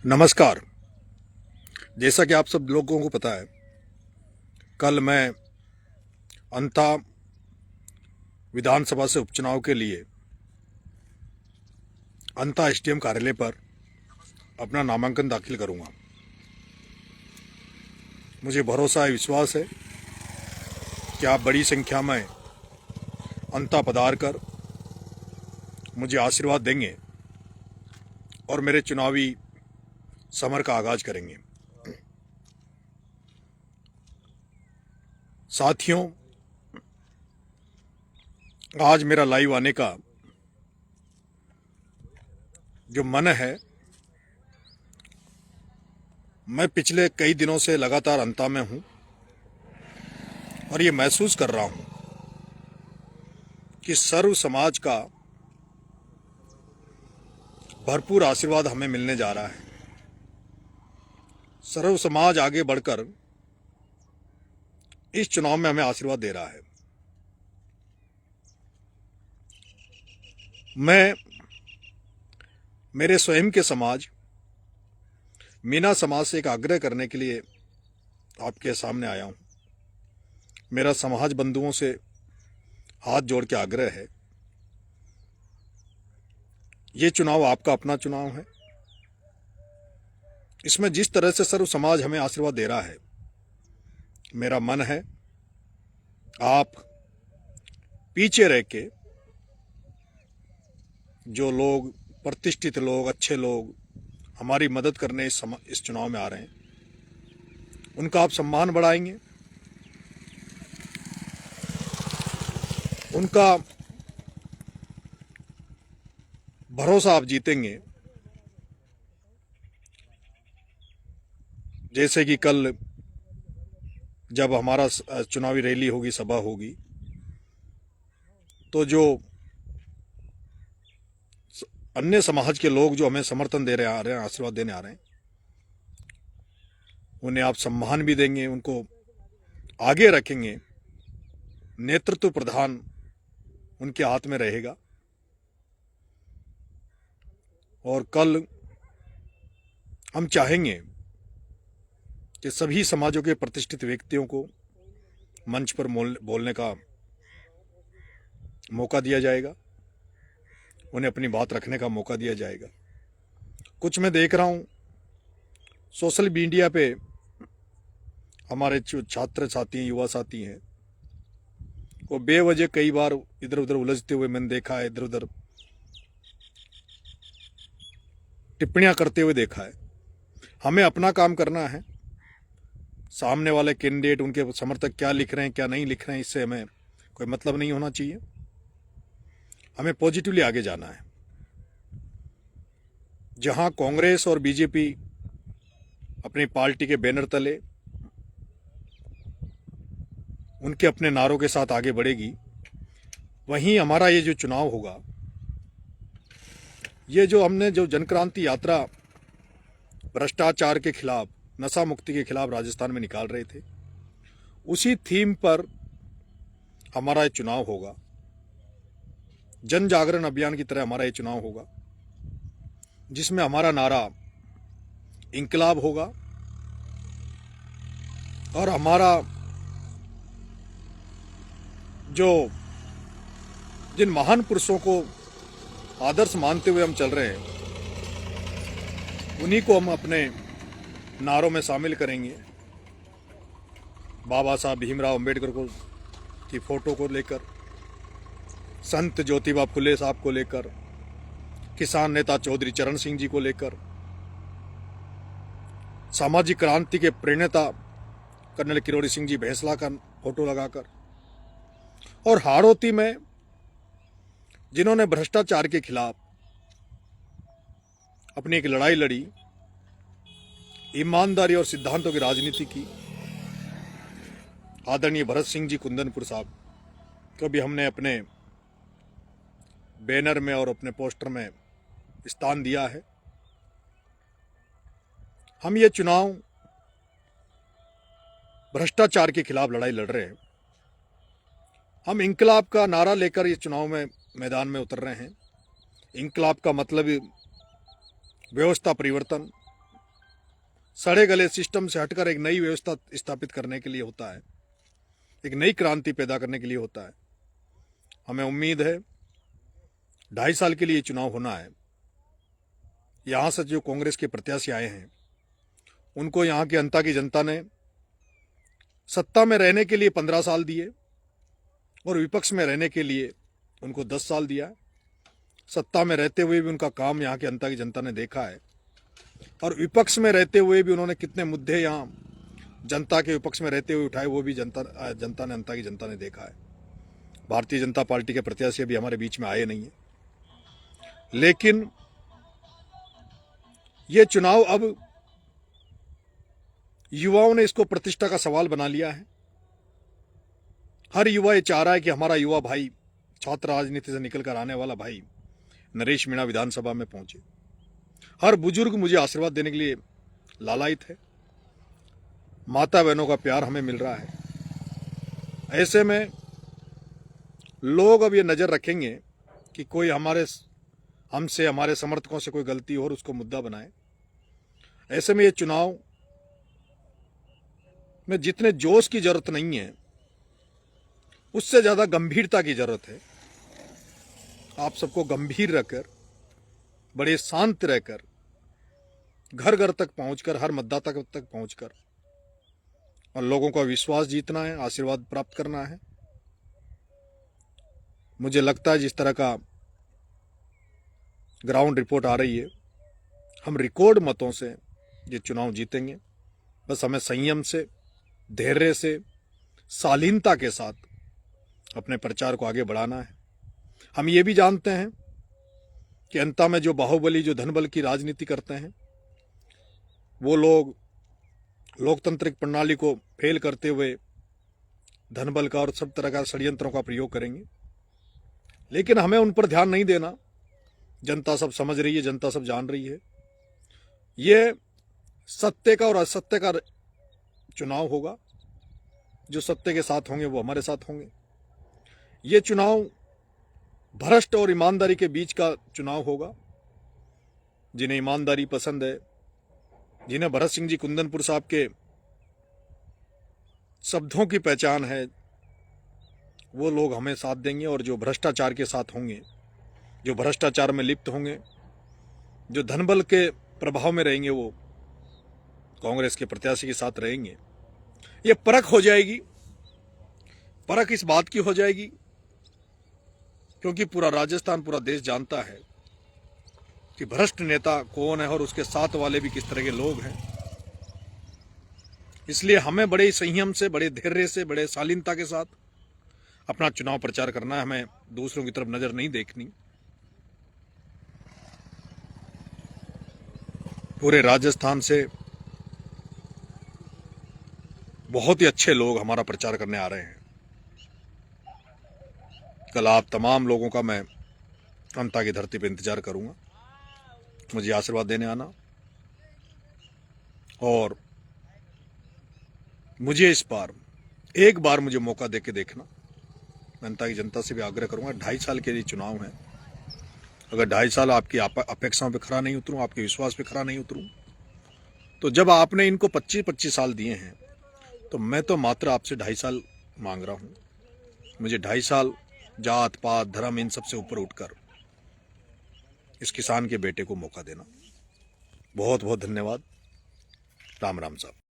नमस्कार। जैसा कि आप सब लोगों को पता है, कल मैं अंता विधानसभा से उपचुनाव के लिए अंता एसडीएम कार्यालय पर अपना नामांकन दाखिल करूंगा। मुझे भरोसा है, विश्वास है कि आप बड़ी संख्या में अंता पधार कर मुझे आशीर्वाद देंगे और मेरे चुनावी समर का आगाज करेंगे। साथियों, आज मेरा लाइव आने का जो मन है, मैं पिछले कई दिनों से लगातार अंता में हूं और ये महसूस कर रहा हूं कि सर्व समाज का भरपूर आशीर्वाद हमें मिलने जा रहा है। सर्व समाज आगे बढ़कर इस चुनाव में हमें आशीर्वाद दे रहा है। मैं मेरे स्वयं के समाज मीना समाज से एक आग्रह करने के लिए आपके सामने आया हूं। मेरा समाज बंधुओं से हाथ जोड़ के आग्रह है, ये चुनाव आपका अपना चुनाव है। इसमें जिस तरह से सर्व समाज हमें आशीर्वाद दे रहा है, मेरा मन है आप पीछे रह के जो लोग प्रतिष्ठित लोग, अच्छे लोग हमारी मदद करने इस चुनाव में आ रहे हैं, उनका आप सम्मान बढ़ाएंगे, उनका भरोसा आप जीतेंगे। जैसे कि कल जब हमारा चुनावी रैली होगी, सभा होगी, तो जो अन्य समाज के लोग जो हमें समर्थन दे रहे आ रहे हैं, आशीर्वाद देने आ रहे हैं, उन्हें आप सम्मान भी देंगे, उनको आगे रखेंगे। नेतृत्व प्रधान उनके हाथ में रहेगा और कल हम चाहेंगे कि सभी समाजों के प्रतिष्ठित व्यक्तियों को मंच पर बोलने का मौका दिया जाएगा, उन्हें अपनी बात रखने का मौका दिया जाएगा। कुछ मैं देख रहा हूं सोशल मीडिया पे, हमारे छात्र साथी, युवा साथी हैं, वो बेवजह कई बार इधर उधर उलझते हुए मैंने देखा है, इधर उधर टिप्पणियां करते हुए देखा है। हमें अपना काम करना है। सामने वाले कैंडिडेट, उनके समर्थक क्या लिख रहे हैं, क्या नहीं लिख रहे हैं, इससे हमें कोई मतलब नहीं होना चाहिए। हमें पॉजिटिवली आगे जाना है। जहां कांग्रेस और बीजेपी अपनी पार्टी के बैनर तले उनके अपने नारों के साथ आगे बढ़ेगी, वहीं हमारा ये जो चुनाव होगा, ये जो हमने जो जनक्रांति यात्रा भ्रष्टाचार के खिलाफ, नशा मुक्ति के खिलाफ राजस्थान में निकाल रहे थे, उसी थीम पर हमारा ये चुनाव होगा। जन जागरण अभियान की तरह हमारा ये चुनाव होगा, जिसमें हमारा नारा इंकलाब होगा और हमारा जो जिन महान पुरुषों को आदर्श मानते हुए हम चल रहे हैं, उन्हीं को हम अपने नारों में शामिल करेंगे। बाबा साहब भीमराव अंबेडकर को की फोटो को लेकर, संत ज्योतिबा फुले साहब को लेकर, किसान नेता चौधरी चरण सिंह जी को लेकर, सामाजिक क्रांति के प्रणेता कर्नल किरोड़ी सिंह जी भैंसला का फोटो लगाकर, और हाड़ौती में जिन्होंने भ्रष्टाचार के खिलाफ अपनी एक लड़ाई लड़ी, ईमानदारी और सिद्धांतों की राजनीति की, आदरणीय भरत सिंह जी कुंदनपुर साहब को भी हमने अपने बैनर में और अपने पोस्टर में स्थान दिया है। हम ये चुनाव भ्रष्टाचार के खिलाफ लड़ाई लड़ रहे हैं। हम इंकलाब का नारा लेकर ये चुनाव में मैदान में उतर रहे हैं। इंकलाब का मतलब व्यवस्था परिवर्तन, सड़े गले सिस्टम से हटकर एक नई व्यवस्था स्थापित करने के लिए होता है, एक नई क्रांति पैदा करने के लिए होता है। हमें उम्मीद है 2.5 साल के लिए चुनाव होना है। यहाँ से जो कांग्रेस के प्रत्याशी आए हैं उनको यहाँ की जनता ने सत्ता में रहने के लिए 15 साल दिए और विपक्ष में रहने के लिए उनको 10 साल दिया। सत्ता में रहते हुए भी उनका काम यहाँ की जनता ने देखा है और विपक्ष में रहते हुए भी उन्होंने कितने मुद्दे यहाँ जनता के विपक्ष में रहते हुए उठाए वो भी जनता ने देखा है। भारतीय जनता पार्टी के प्रत्याशी अभी हमारे बीच में आए नहीं है, लेकिन ये चुनाव अब युवाओं ने इसको प्रतिष्ठा का सवाल बना लिया है। हर युवा ये चाह रहा है कि हमारा युवा भाई, छात्र राजनीति से निकलकर आने वाला भाई नरेश मीणा विधानसभा में पहुंचे। हर बुजुर्ग मुझे आशीर्वाद देने के लिए लालायित है। माता बहनों का प्यार हमें मिल रहा है। ऐसे में लोग अब ये नजर रखेंगे कि कोई हमसे हमारे समर्थकों से कोई गलती हो और उसको मुद्दा बनाए। ऐसे में ये चुनाव में जितने जोश की जरूरत नहीं है, उससे ज्यादा गंभीरता की जरूरत है। आप सबको गंभीर रखकर, बड़े शांत रहकर, घर घर तक पहुंचकर, हर मतदाता तक पहुंचकर और लोगों का विश्वास जीतना है, आशीर्वाद प्राप्त करना है। मुझे लगता है जिस तरह का ग्राउंड रिपोर्ट आ रही है, हम रिकॉर्ड मतों से ये चुनाव जीतेंगे। बस हमें संयम से, धैर्य से, शालीनता के साथ अपने प्रचार को आगे बढ़ाना है। हम ये भी जानते हैं कि अंत में जो बाहुबली, जो धनबल की राजनीति करते हैं, वो लोग लोकतांत्रिक प्रणाली को फेल करते हुए धनबल का और सब तरह का षड्यंत्रों का प्रयोग करेंगे। लेकिन हमें उन पर ध्यान नहीं देना। जनता सब समझ रही है, जनता सब जान रही है। ये सत्य का और असत्य का चुनाव होगा। जो सत्य के साथ होंगे वो हमारे साथ होंगे। ये चुनाव भ्रष्ट और ईमानदारी के बीच का चुनाव होगा। जिन्हें ईमानदारी पसंद है, जिन्हें भरत सिंह जी कुंदनपुर साहब के शब्दों की पहचान है, वो लोग हमें साथ देंगे। और जो भ्रष्टाचार के साथ होंगे, जो भ्रष्टाचार में लिप्त होंगे, जो धनबल के प्रभाव में रहेंगे, वो कांग्रेस के प्रत्याशी के साथ रहेंगे। ये परख हो जाएगी। परख इस बात की हो जाएगी क्योंकि पूरा राजस्थान, पूरा देश जानता है कि भ्रष्ट नेता कौन है और उसके साथ वाले भी किस तरह के लोग हैं। इसलिए हमें बड़े संयम से, बड़े धैर्य से, बड़े शालीनता के साथ अपना चुनाव प्रचार करना है। हमें दूसरों की तरफ नजर नहीं देखनी। पूरे राजस्थान से बहुत ही अच्छे लोग हमारा प्रचार करने आ रहे हैं। कल आप तमाम लोगों का मैं जनता की धरती पर इंतजार करूंगा। मुझे आशीर्वाद देने आना और मुझे इस बार एक बार मुझे मौका देके देखना। जनता से भी आग्रह करूंगा, 2.5 साल के लिए चुनाव है। अगर 2.5 साल आपकी अपेक्षाओं पे खरा नहीं उतरूं, आपके विश्वास पे खरा नहीं उतरूं, तो जब आपने इनको 25-25 साल दिए हैं, तो मैं तो मात्र आपसे 2.5 साल मांग रहा हूं। मुझे 2.5 साल जात पात धर्म इन सबसे ऊपर उठकर इस किसान के बेटे को मौका देना। बहुत बहुत धन्यवाद। राम राम साहब।